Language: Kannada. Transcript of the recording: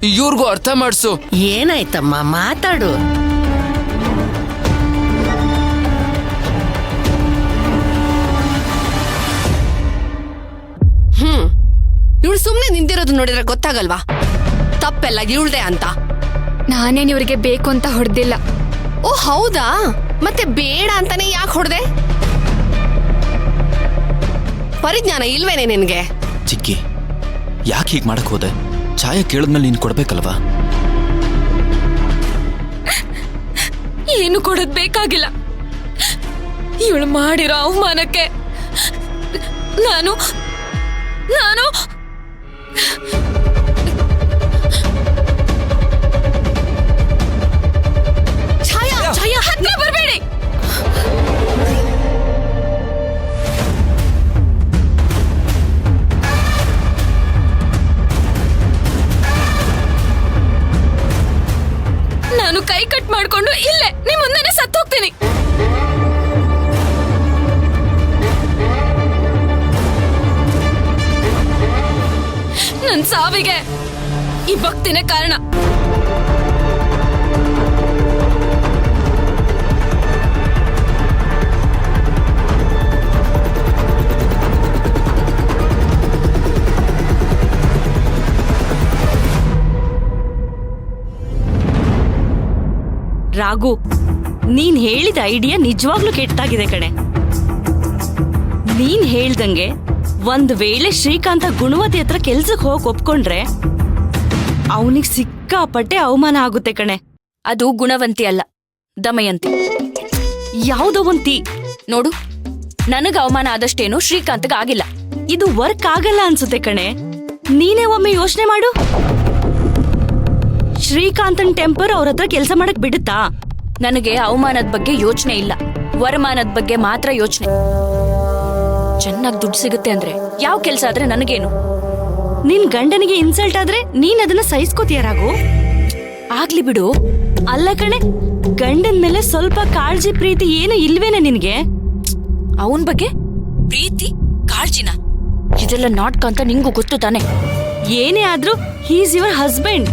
ಇವ್ರಿಗೂ ಅರ್ಥ ಮಾಡ್ಸು. ಏನಾಯ್ತಮ್ಮ, ಮಾತಾಡು. ಇವಳು ಸುಮ್ನೆ ನಿಂತಿರೋದು ನೋಡಿದ್ರೆ ಗೊತ್ತಾಗಲ್ವಾ ತಪ್ಪೆಲ್ಲ ಇವಳ್ದೆ ಅಂತ? ನಾನೇನ್ ಇವ್ರಿಗೆ ಬೇಕು ಅಂತ ಹೊಡೆದಿಲ್ಲ. ಓ ಹೌದಾ? ಮತ್ತೆ ಬೇಡ ಅಂತಾನೆ ಯಾಕೆ ಹೊಡೆದೆ? ಪರಿಜ್ಞಾನ ಇಲ್ವೇನೆ ನಿನ್ಗೆ? ಚಿಕ್ಕಿ, ಯಾಕೆ ಹೀಗೆ ಮಾಡಕ್ ಹೋದೆ? ಛಾಯ ಕೇಳಿದ್ಮೇಲೆ ನೀನ್ ಕೊಡ್ಬೇಕಲ್ವಾ? ಏನು ಕೊಡೋದ್ ಬೇಕಾಗಿಲ್ಲ. ಇವಳು ಮಾಡಿರೋ ಅವಮಾನಕ್ಕೆ ನಾನು ಛಾಯಾ ಹತ್ರ ಬರ್ಬೇಡಿ. ನಾನು ಕೈ ಕಟ್ ಮಾಡ್ಕೊಂಡು ಇಲ್ಲೇ ನಿಮ್ ಮುಂದೆನೆ ಸತ್ತೋಗ್ತೀನಿ. ನನ್ ಸಾವಿಗೆ ಈ ಭಕ್ತಿನೇ ಕಾರಣ. ರಾಘು, ನೀನ್ ಹೇಳಿದ ಐಡಿಯಾ ನಿಜವಾಗ್ಲೂ ಕೆಟ್ಟಾಗಿದೆ ಕಣೆ. ನೀನ್ ಹೇಳ್ದಂಗೆ ಒಂದ್ ವೇಳೆ ಶ್ರೀಕಾಂತ ಗುಣವತಿ ಹತ್ರ ಕೆಲ್ಸಕ್ಕೆ ಹೋಗಿ ಒಪ್ಕೊಂಡ್ರೆ ಅವನಿಗೆ ಸಿಕ್ಕಾಪಟ್ಟೆ ಅವಮಾನ ಆಗುತ್ತೆ ಕಣೆ. ಅದು ಗುಣವಂತಿ ಅಲ್ಲ, ದಮಯಂತಿ. ಯಾವ್ದೋ ಒಂತಿ ನೋಡು, ನನಗ ಅವಮಾನ ಆದಷ್ಟೇನು ಶ್ರೀಕಾಂತ್ಗೆ ಆಗಿಲ್ಲ. ಇದು ವರ್ಕ್ ಆಗಲ್ಲ ಅನ್ಸುತ್ತೆ ಕಣೆ. ನೀನೇ ಒಮ್ಮೆ ಯೋಚನೆ ಮಾಡು. ಶ್ರೀಕಾಂತನ್ ಟೆಂಪರ್ ಅವ್ರ ಹತ್ರ ಕೆಲಸ ಮಾಡಕ್ ಬಿಡುತ್ತಾ? ನನಗೆ ಅವಮಾನದ ಬಗ್ಗೆ ಯೋಚನೆ ಇಲ್ಲ, ವರಮಾನದ ಬಗ್ಗೆ ಮಾತ್ರ ಯೋಚನೆ. ಚೆನ್ನಾಗಿ ದುಡ್ಡು ಸಿಗುತ್ತೆ ಅಂದ್ರೆ ಯಾವ ಕೆಲ್ಸ ಆದ್ರೆ ನನಗೇನು? ನಿನ್ ಗಂಡನಿಗೆ ಇನ್ಸಲ್ಟ್ ಆದ್ರೆ ನೀನ್ ಅದನ್ನ ಸಹಿಸ್ಕೋತೀಯ ರಾಘು? ಆಗ್ಲಿ ಬಿಡು. ಅಲ್ಲ ಕಣೆ, ಗಂಡನ್ ಮೇಲೆ ಸ್ವಲ್ಪ ಕಾಳಜಿ ಪ್ರೀತಿ ಏನು ಇಲ್ವೇನೆ ನಿನ್ಗೆ? ಅವನ್ ಬಗ್ಗೆ ಪ್ರೀತಿ ಕಾಳಜಿನ? ಇದೆಲ್ಲ ನಾಟಕ ಅಂತ ನಿಂಗೂ ಗೊತ್ತು ತಾನೆ? ಏನೇ ಆದ್ರೂ ಹೀಸ್ ಯುವರ್ ಹಸ್ಬೆಂಡ್.